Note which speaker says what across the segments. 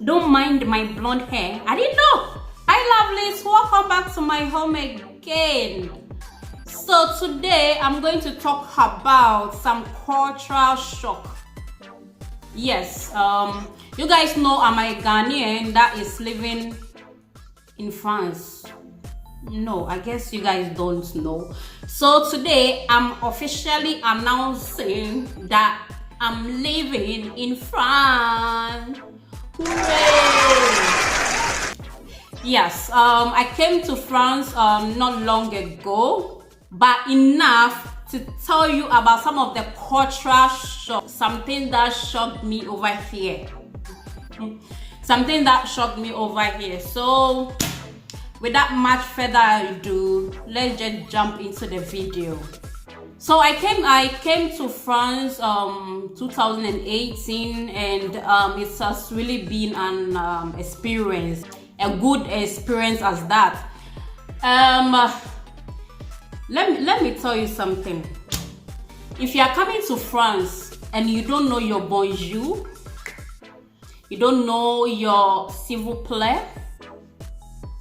Speaker 1: Don't mind my blonde hair. I didn't know. Hi lovelies, welcome back to my home again. So today I'm going to talk about some cultural shock. Yes, you guys know I'm a Ghanaian that is living in France. No, I guess you guys don't know. So today I'm officially announcing that I'm living in France. Hooray! Yes, I came to France not long ago, but enough to tell you about some of the cultural shock, something that shocked me over here. Something that shocked me over here. So without much further ado, let's just jump into the video. So I came to France 2018, and it has really been an experience, a good experience as that. Let me tell you something. If you are coming to France and you don't know your bonjour, you don't know your s'il vous plaît,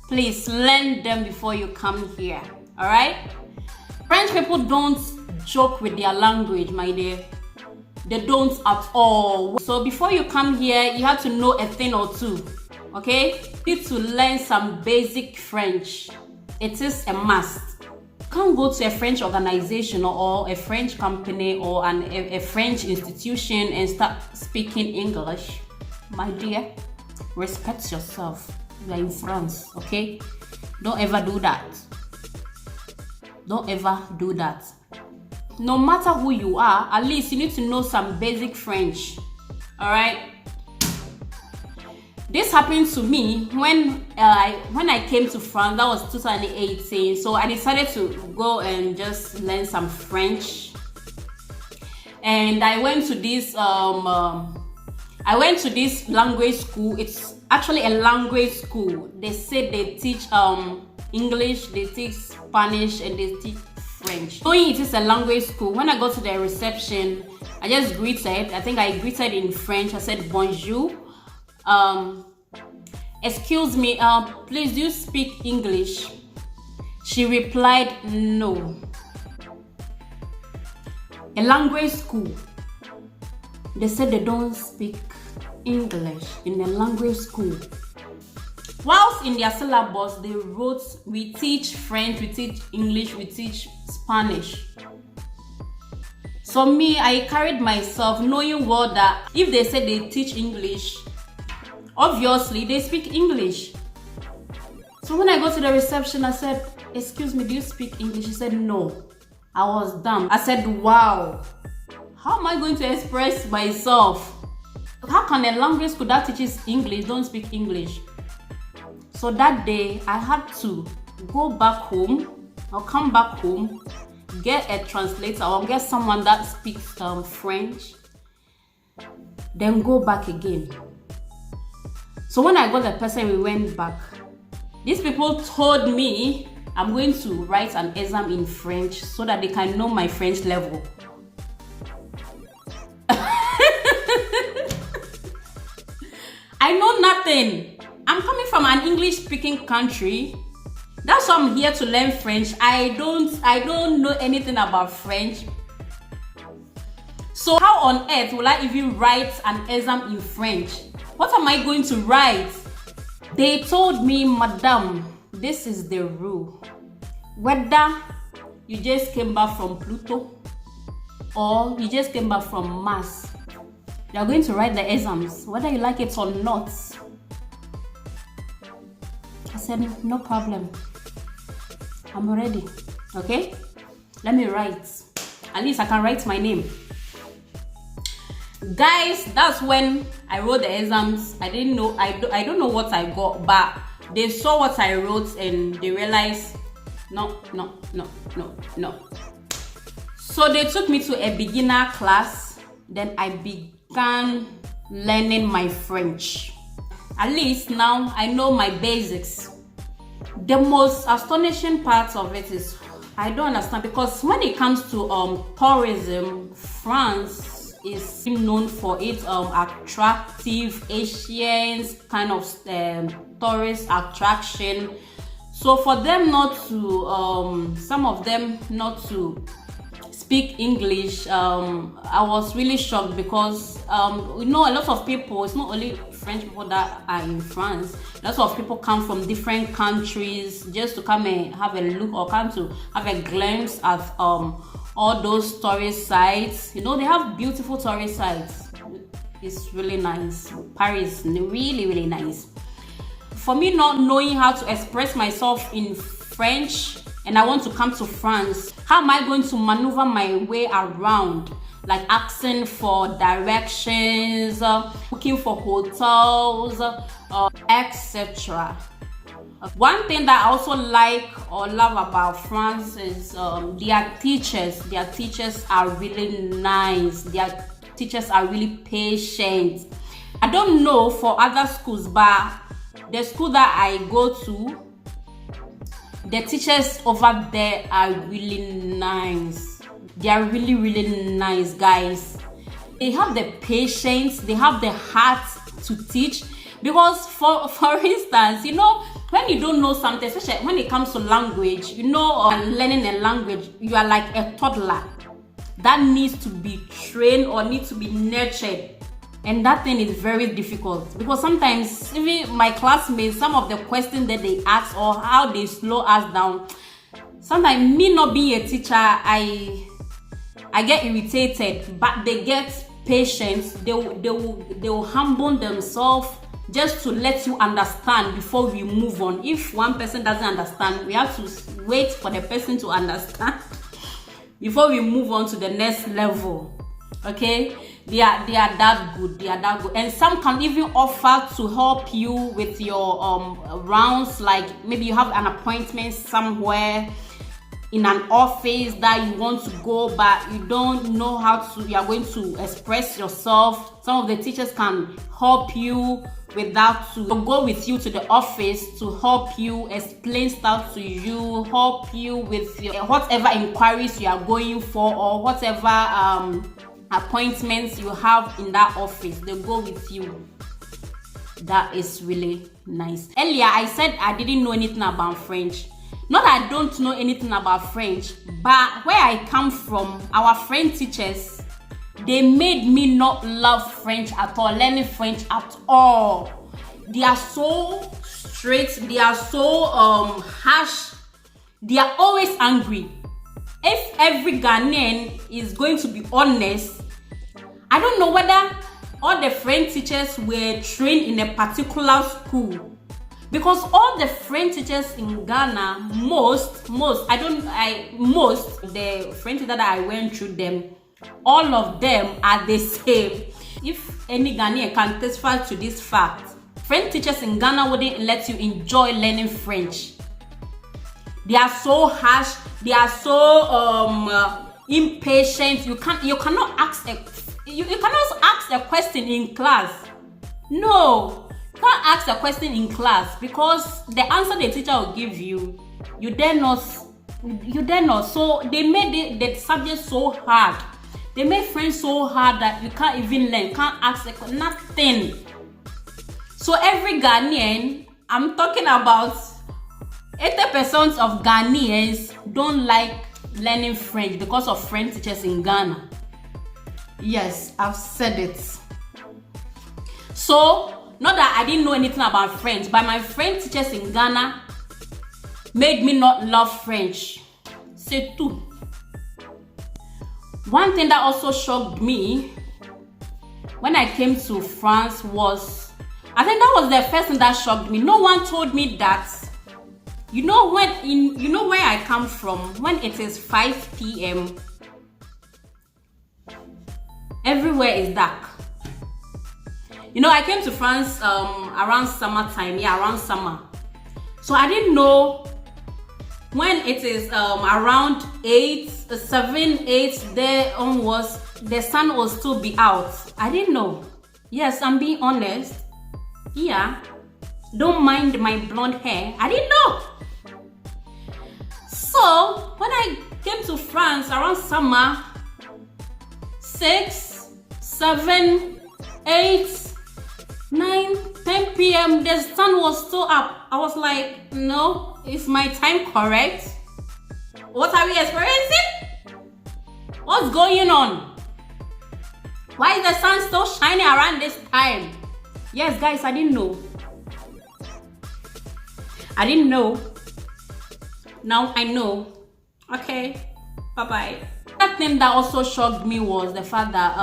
Speaker 1: please learn them before you come here. All right? French people don't joke with their language, my dear. They don't at all. So before you come here, you have to know a thing or two. Okay? You need to learn some basic French. It is a must. You can't go to a French organization or a French company or a French institution and start speaking English. My dear, respect yourself. You are in France, okay? Don't ever do that. Don't ever do that. No matter who you are, at least you need to know some basic French. All right? This happened to me when I came to France. That was 2018. So I decided to go and just learn some French. And I went to this language school. It's actually a language school. They say they teach English, they teach Spanish, and they teach French. Knowing it is a language school, when I got to the reception, I just greeted. I think I greeted in French. I said bonjour. Excuse me, please do you speak English? She replied no. A language school, they said they don't speak English in a language school. Whilst in their syllabus, they wrote, we teach French, we teach English, we teach Spanish. So me, I carried myself knowing well that if they said they teach English, obviously they speak English. So when I got to the reception, I said, excuse me, do you speak English? She said no. I was dumb. I said, wow, how am I going to express myself? How can a language school that teaches English don't speak English? So that day, I had to go back home, or come back home, get a translator or get someone that speaks French, then go back again. So when I got the person, we went back. These people told me I'm going to write an exam in French so that they can know my French level. I know nothing. I'm coming from an English-speaking country. That's why I'm here to learn French. I don't know anything about French. So how on earth will I even write an exam in French? What am I going to write? They told me, Madam, this is the rule. Whether you just came back from Pluto or you just came back from Mars, you are going to write the exams, whether you like it or not. I said, no problem. I'm ready. Okay? Let me write. At least I can write my name. Guys, that's when I wrote the exams. I didn't know, I don't know what I got, but they saw what I wrote and they realized, no. So they took me to a beginner class. Then I began learning my French. At least now I know my basics. The most astonishing part of it is I don't understand, because when it comes to tourism, France is known for its attractive Asians kind of tourist attraction. So for them not to some of them not to speak English, I was really shocked, because you know, a lot of people, it's not only French people that are in France, lots of people come from different countries just to come and have a look, or come to have a glimpse at all those tourist sites. You know, they have beautiful tourist sites. It's really nice. Paris, really, really nice. For me, not knowing how to express myself in French, and I want to come to France, how am I going to maneuver my way around? Like asking for directions, looking for hotels, etc. One thing that I also like or love about France is their teachers. Their teachers are really nice. Their teachers are really patient. I don't know for other schools, but the school that I go to, the teachers over there are really nice. They are really, really nice, guys. They have the patience, they have the heart to teach. Because for instance, you know, when you don't know something, especially when it comes to language, you know, learning a language, you are like a toddler that needs to be trained or needs to be nurtured. And that thing is very difficult, because sometimes even my classmates, some of the questions that they ask or how they slow us down, sometimes me not being a teacher, I get irritated, but they get patience. They will humble themselves just to let you understand before we move on. If one person doesn't understand, we have to wait for the person to understand before we move on to the next level. Okay, they are that good. They are that good, and some can even offer to help you with your rounds. Like maybe you have an appointment somewhere in an office that you want to go, but you don't know how to. You are going to express yourself. Some of the teachers can help you with that, to go with you to the office to help you explain stuff to you, help you with your whatever inquiries you are going for, or whatever appointments you have in that office. They go with you. That is really nice. Earlier I said I didn't know anything about French. Not that I don't know anything about French, but where I come from, our French teachers, they made me not love French at all, learning French at all. They are so strict, they are so harsh, they are always angry. If every Ghanaian is going to be honest, I don't know whether all the French teachers were trained in a particular school. Because all the French teachers in Ghana, most the French teachers that I went through them, all of them are the same. If any Ghanaian can testify to this fact, French teachers in Ghana wouldn't let you enjoy learning French. They are so harsh, they are so impatient. You cannot ask a question in class. No. You can't ask a question in class, because the answer the teacher will give you, you dare not. So they made the subject so hard. They made French so hard that you can't even learn, you can't ask nothing. So every Ghanaian, I'm talking about 80% of Ghanaians don't like learning French because of French teachers in Ghana. Yes, I've said it. So not that I didn't know anything about French, but my French teachers in Ghana made me not love French. C'est tout. One thing that also shocked me when I came to France was, I think that was the first thing that shocked me. No one told me that, you know where I come from, when it is 5 p.m, everywhere is dark. You know, I came to France around summertime, around summer. So I didn't know when it is around 7, 8 there onwards, the sun will still be out. I didn't know. Yes, I'm being honest. Yeah, don't mind my blonde hair. I didn't know. So when I came to France around summer, 6, 7, 8, 9, 10 p.m. the sun was still up. I was like, no, is my time correct? What are we experiencing? What's going on? Why is the sun still shining around this time? Yes, guys, I didn't know. I didn't know. Now I know. Okay, bye-bye. That thing that also shocked me was the fact that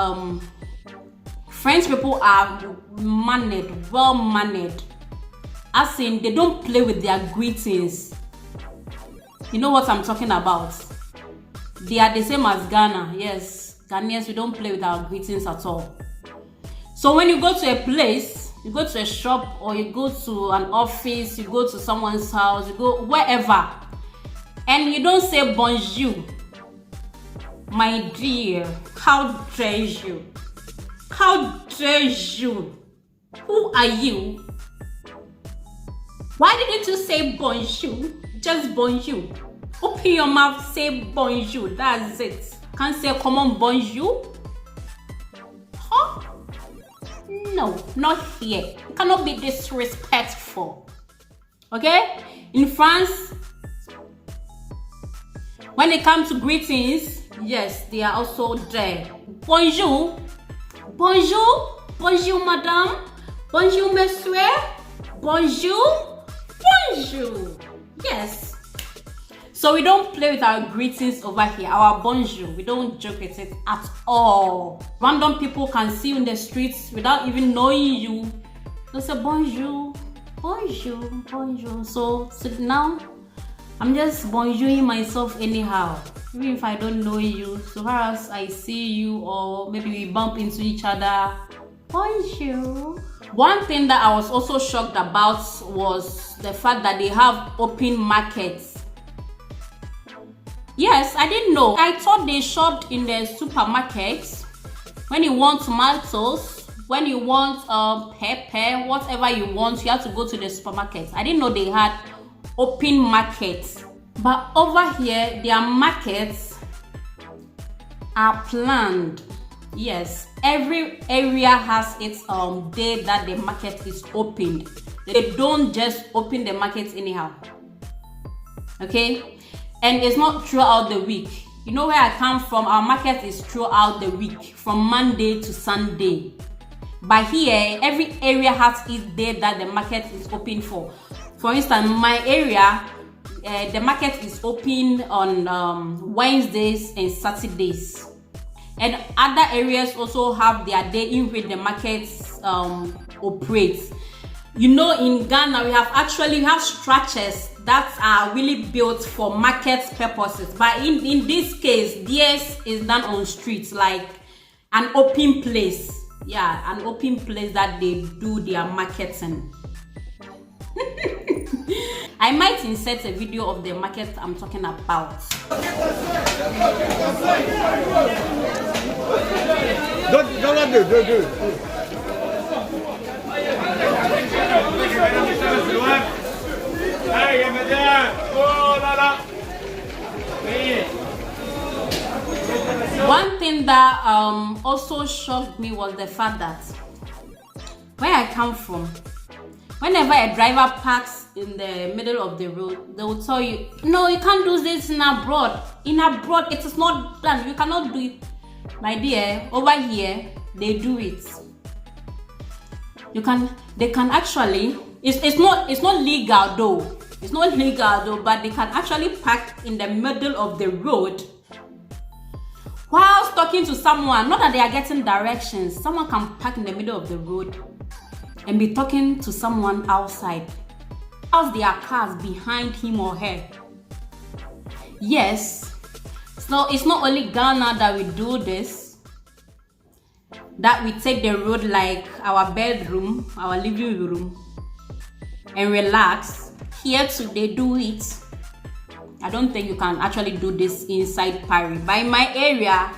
Speaker 1: French people are mannered, well mannered. As in, they don't play with their greetings. You know what I'm talking about? They are the same as Ghana. Yes, Ghanaians, we don't play with our greetings at all. So when you go to a place, you go to a shop, or you go to an office, you go to someone's house, you go wherever, and you don't say bonjour. My dear, how dare you? How dare you? Who are you? Why didn't you say bonjour? Just bonjour. Open your mouth, say bonjour. That's it. Can't say common bonjour? Huh? No, not here. You cannot be disrespectful. Okay? In France, when it comes to greetings, yes, they are also there. Bonjour. Bonjour. Bonjour, madame. Bonjour, monsieur. Bonjour. Bonjour. Yes. So we don't play with our greetings over here. Our bonjour, we don't joke with it at all. Random people can see you in the streets without even knowing you. They say bonjour. Bonjour. Bonjour. So now, I'm just bonjouring myself anyhow, even if I don't know you. So far as I see you, or maybe we bump into each other, bonjour. One thing that I was also shocked about was the fact that they have open markets. Yes, I didn't know. I thought they shopped in the supermarkets. When you want tomatoes, when you want pepper, whatever you want, you have to go to the supermarket. I didn't know they had open markets. But over here, their markets are planned. Yes, every area has its day that the market is opened. They don't just open the market anyhow. Okay? And it's not throughout the week. You know where I come from, our market is throughout the week, from Monday to Sunday. But here, every area has its day that the market is open for. For instance, my area, the market is open on Wednesdays and Saturdays. And other areas also have their day in which the markets operate. You know, in Ghana, we have structures that are really built for market purposes. But in this case, theirs is done on streets, like an open place. Yeah, an open place that they do their marketing. I might insert a video of the market I'm talking about. Don't do. One thing that also shocked me was the fact that where I come from, whenever a driver parks in the middle of the road, they will tell you, no, you can't do this in abroad. In abroad, it is not done. You cannot do it. My dear, over here, they do it. They can actually, it's not legal though. It's not legal though, but they can actually park in the middle of the road whilst talking to someone. Not that they are getting directions. Someone can park in the middle of the road and be talking to someone outside, whilst there are cars behind him or her. Yes, so it's not only Ghana that we do this, that we take the road like our bedroom, our living room, and relax. Here too, they do it. I don't think you can actually do this inside Paris. But in my area,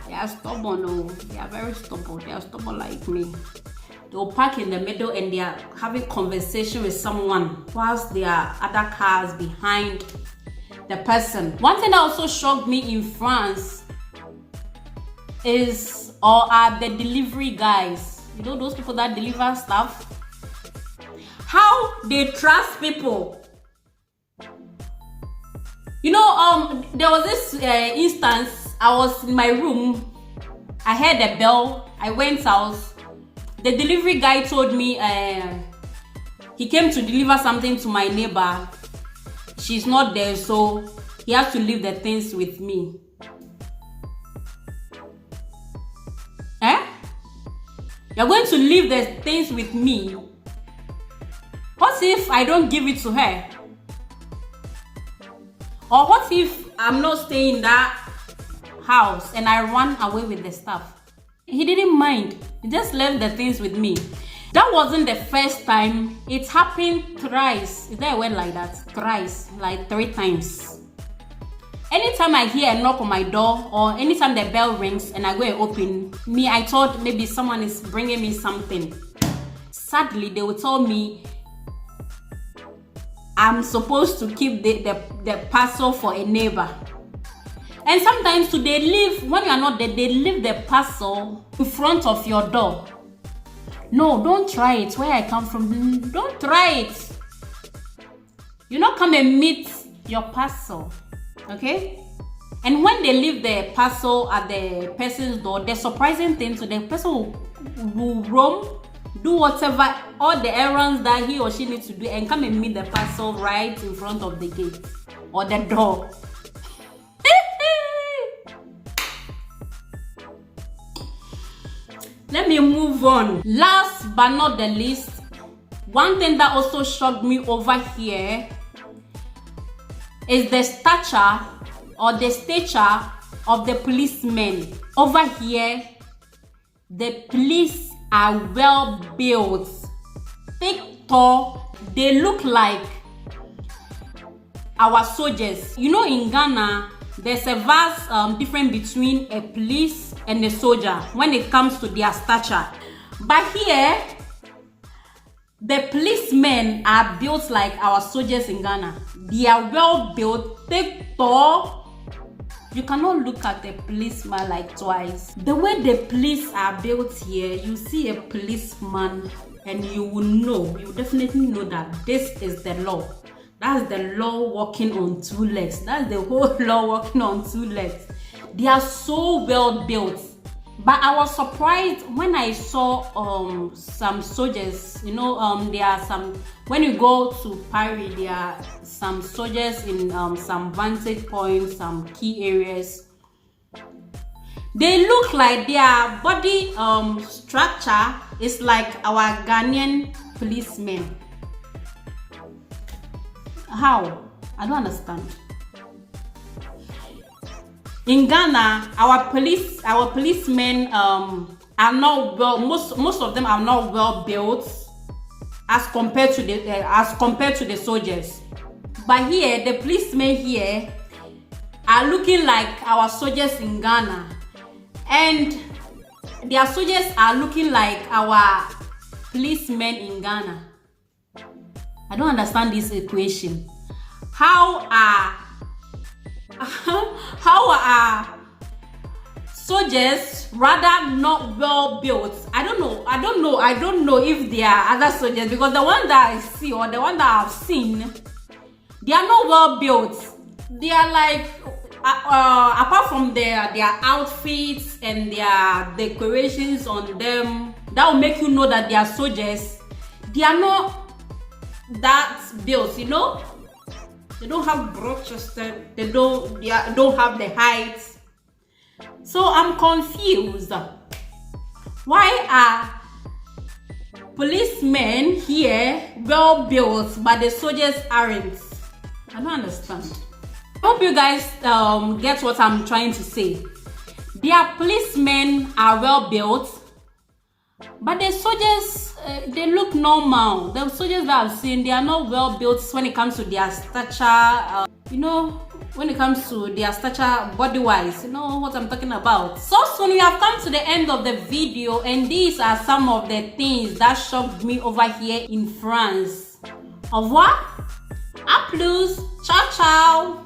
Speaker 1: they are stubborn. Oh, they are very stubborn. They are stubborn like me. They'll park in the middle and they are having conversation with someone whilst there are other cars behind the person. One thing that also shocked me in France are the delivery guys. You know, those people that deliver stuff. How they trust people. You know, there was this instance. I was in my room. I heard a bell. I went out. The delivery guy told me he came to deliver something to my neighbor. She's not there, so he has to leave the things with me. You're going to leave the things with me? What if I don't give it to her? Or what if I'm not staying in that house and I run away with the stuff? He didn't mind. He just left the things with me. That wasn't the first time. It happened thrice. Is there a word like that? Thrice. Like 3 times. Anytime I hear a knock on my door or anytime the bell rings and I go and open, I thought maybe someone is bringing me something. Sadly, they will tell me I'm supposed to keep the parcel for a neighbor. And sometimes too, they leave, when you are not there, they leave the parcel in front of your door. No, don't try it. Where I come from, don't try it. You not come and meet your parcel. Okay? And when they leave the parcel at the person's door, the surprising thing, so the person will roam, do whatever, all the errands that he or she needs to do, and come and meet the parcel right in front of the gate or the door. Let me move on. Last but not the least, one thing that also shocked me over here is the stature of the policemen. Over here, the police are well built, thick, tall. They look like our soldiers. You know, in Ghana, there's a vast difference between a police and a soldier when it comes to their stature. But here, the policemen are built like our soldiers in Ghana. They are well built, thick, tall. You cannot look at a policeman like twice. The way the police are built here, you see a policeman and you will know, you definitely know that this is the law. That's the law walking on 2 legs. That's the whole law walking on 2 legs. They are so well built. But I was surprised when I saw some soldiers. You know, there are some, when you go to Paris, there are some soldiers in some vantage points, some key areas. They look like their body structure is like our Ghanaian policemen. How? I don't understand. In Ghana, our policemen are not well. Most of them are not well built as compared to the soldiers. But here, the policemen here are looking like our soldiers in Ghana, and their soldiers are looking like our policemen in Ghana. I don't understand this equation. How are soldiers rather not well built? I don't know if they are other soldiers, because the one that I see or the one that I've seen, they are not well built. They are like apart from their outfits and their decorations on them, that will make you know that they are soldiers. They are not that built, you know. They don't have broad chested. They don't have the height. So I'm confused. Why are policemen here well built, but the soldiers aren't? I don't understand. I hope you guys get what I'm trying to say. Their policemen are well built, but the soldiers, they look normal. The soldiers that I've seen, they are not well built when it comes to their stature. You know, when it comes to their stature body-wise, you know what I'm talking about. So soon we have come to the end of the video, and these are some of the things that shocked me over here in France. Au revoir, à plus, ciao ciao.